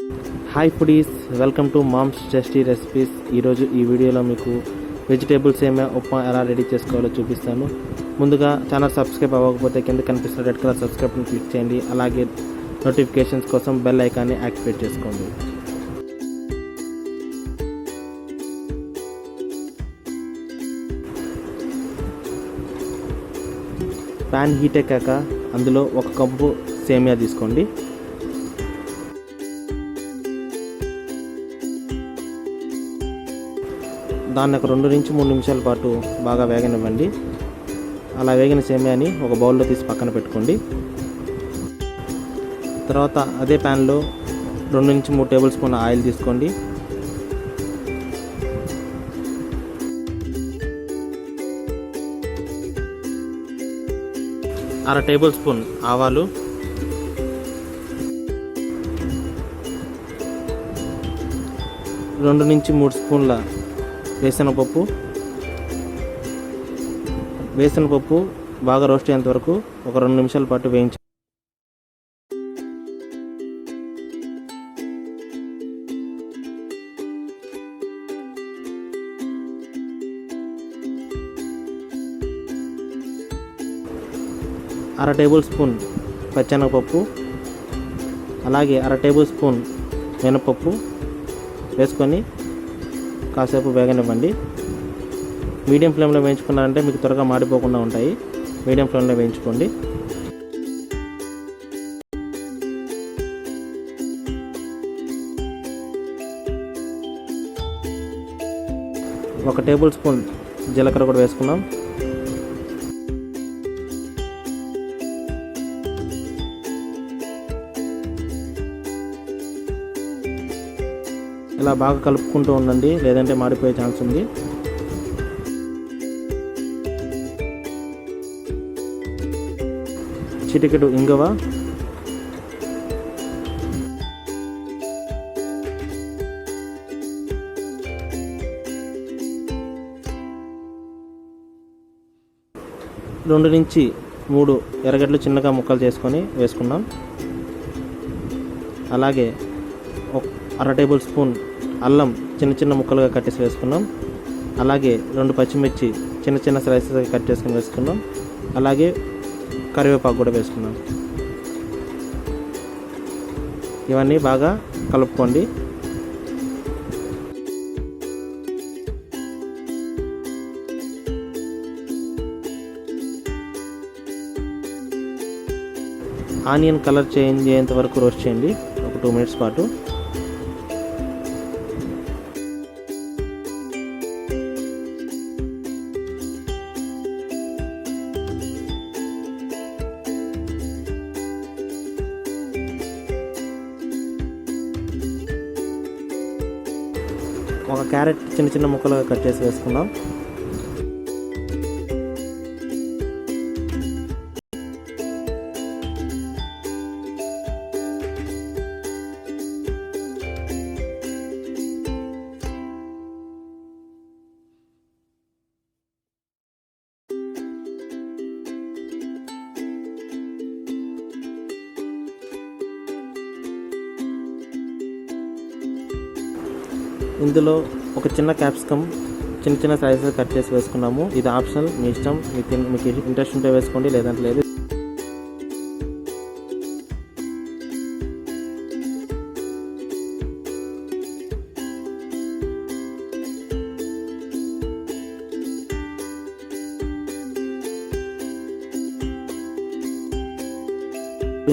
Hi foodies, welcome to moms tasty recipes. ఈరోజు ఈ వీడియోలో మీకు వెజిటేబుల్ సేమియా ఉప్మా ఎలా రెడీ చేసుకోవాలో చూపిస్తాను. ముందుగా ఛానల్ సబ్స్క్రైబ్ అవ్వకపోతే కింద కనిపిస్తున్న రెడ్ కలర్ సబ్స్క్రైబ్ని క్లిక్ చేయండి. అలాగే నోటిఫికేషన్స్ కోసం బెల్ ఐకాన్ని యాక్టివేట్ చేసుకోండి. ప్యాన్ హీట్ ఎక్కాక అందులో 1 కప్పు సేమియా తీసుకోండి. దాన్ని ఒక 2 నుంచి 3 నిమిషాల పాటు బాగా వేగనివ్వండి. అలా వేగిన సేమియాని ఒక బౌల్లో తీసి పక్కన పెట్టుకోండి. తర్వాత అదే ప్యాన్లో 2 నుంచి 3 టేబుల్ స్పూన్ ఆయిల్ తీసుకోండి. అర టేబుల్ స్పూన్ ఆవాలు, 2 నుంచి 3 స్పూన్ల వేరుశనగపప్పు బాగా రోస్ట్ అయ్యేంత వరకు ఒక 2 నిమిషాల పాటు వేయించండి. అర టేబుల్ స్పూన్ పచ్చెనగపప్పు, అలాగే అర టేబుల్ స్పూన్ మినపప్పు వేసుకొని కాసేపు వేగనివ్వండి. మీడియం ఫ్లేమ్లో వేయించుకున్నారంటే మీకు త్వరగా మాడిపోకుండా ఉంటాయి. మీడియం ఫ్లేమ్లో వేయించుకోండి. ఒక టేబుల్ స్పూన్ జీలకర్ర కూడా వేసుకున్నాం. ఇలా బాగా కలుపుకుంటూ ఉండండి, లేదంటే మాడిపోయే ఛాన్స్ ఉంది. చిటికెడు ఇంగువ, రెండు నుంచి 3 ఎర్రగడ్డలు చిన్నగా ముక్కలు చేసుకొని వేసుకున్నాం. అలాగే అర టేబుల్ స్పూన్ అల్లం చిన్న చిన్న ముక్కలుగా కట్టేసి వేసుకున్నాం. అలాగే 2 పచ్చిమిర్చి చిన్న చిన్న స్లైసెస్గా కట్ చేసుకుని వేసుకున్నాం. అలాగే కరివేపాకు కూడా వేసుకున్నాం. ఇవన్నీ బాగా కలుపుకోండి. ఆనియన్ కలర్ చేంజ్ అయ్యేంత వరకు రోస్ట్ చేయండి, ఒక 2 మినిట్స్ పాటు. ఒక క్యారెట్ చిన్న చిన్న ముక్కలుగా కట్ చేసి వేసుకున్నాం. ఇందులో ఒక చిన్న క్యాప్సికమ్ చిన్న చిన్న సైజెస్ కట్ చేసి వేసుకున్నాము. ఇది ఆప్షనల్, మీ ఇష్టం. మీకు ఇంట్రెస్ట్ ఉంటే వేసుకోండి, లేదంటే లేదు.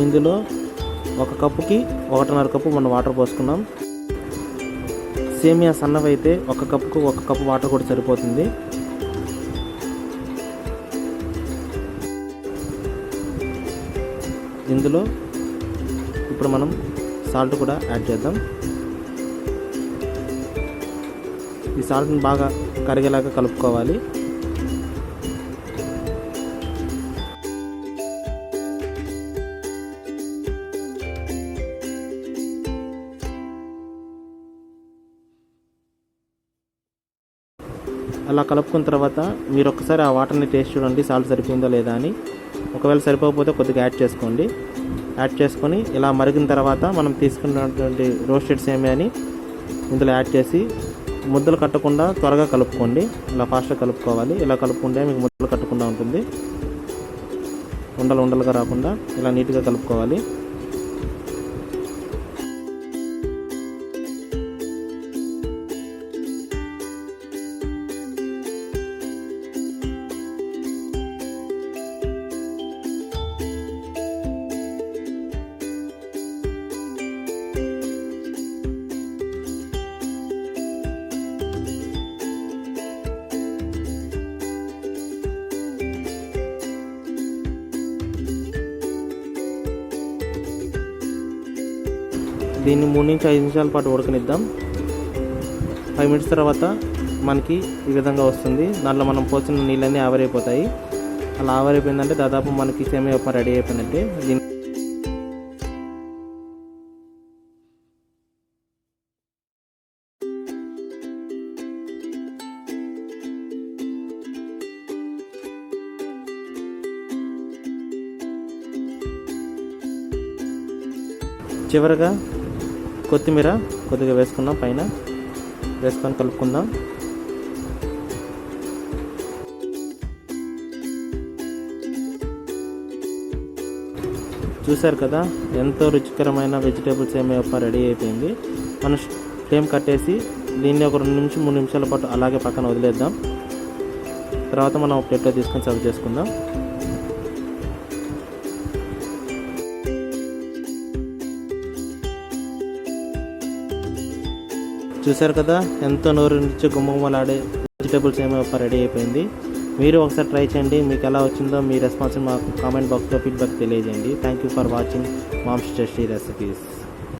ఇందులో 1 కప్పుకి 1.5 కప్పు మనం వాటర్ పోసుకున్నాం. సేమియా సన్నవైతే 1 కప్పుకు 1 కప్పు వాటర్ కూడా సరిపోతుంది. ఇందులో ఇప్పుడు మనం సాల్ట్ కూడా యాడ్ చేద్దాం. ఈ సాల్ట్ని బాగా కరిగేలాగా కలుపుకోవాలి. అలా కలుపుకున్న తర్వాత మీరు ఒక్కసారి ఆ వాటర్ని టేస్ట్ చూడండి, సాల్ట్ సరిపోయిందో లేదా అని. ఒకవేళ సరిపోకపోతే కొద్దిగా యాడ్ చేసుకోండి. యాడ్ చేసుకొని ఇలా మరిగిన తర్వాత మనం తీసుకున్నటువంటి రోస్టెడ్ సేమియాని ఇందులో యాడ్ చేసి ముద్దలు కట్టకుండా త్వరగా కలుపుకోండి. ఇలా ఫాస్ట్గా కలుపుకోవాలి. ఇలా కలుపుకుంటే మీకు ముద్దలు కట్టకుండా ఉంటుంది. ఉండలుగా రాకుండా ఇలా నీట్గా కలుపుకోవాలి. దీన్ని 3 నుంచి 5 నిమిషాల పాటు ఉడకనిద్దాం. 5 మినిట్స్ తర్వాత మనకి ఈ విధంగా వస్తుంది. దాంట్లో మనం పోసిన నీళ్ళన్నీ ఆవిరైపోతాయి. అలా ఆవిరైపోయిందంటే దాదాపు మనకి సేమియా ఉప్మా రెడీ అయిపోయినట్టే. చివరగా కొత్తిమీర కొద్దిగా వేసుకుందాం. పైన వేసుకొని కలుపుకుందాం. చూసారు కదా, ఎంతో రుచికరమైన వెజిటేబుల్ సేమియా ఉప్మా రెడీ అయిపోయింది. మనం ఫ్లేమ్ కట్టేసి దీన్ని ఒక 2 నుంచి 3 నిమిషాల పాటు అలాగే పక్కన వదిలేద్దాం. తర్వాత మనం ఒక ప్లేట్లో తీసుకొని సర్వ్ చేసుకుందాం. చూసారు కదా, ఎంతో నోరు నుంచి గుమ్మగుమ్మలాడే వెజిటేబుల్ సేమియా ఉప్మా రెడీ అయిపోయింది. మీరు ఒకసారి ట్రై చేయండి. మీకు ఎలా వచ్చిందో మీ రెస్పాన్స్ మాకు కామెంట్ బాక్స్లో ఫీడ్బ్యాక్ తెలియజేయండి. Thank you for watching moms tasty recipes.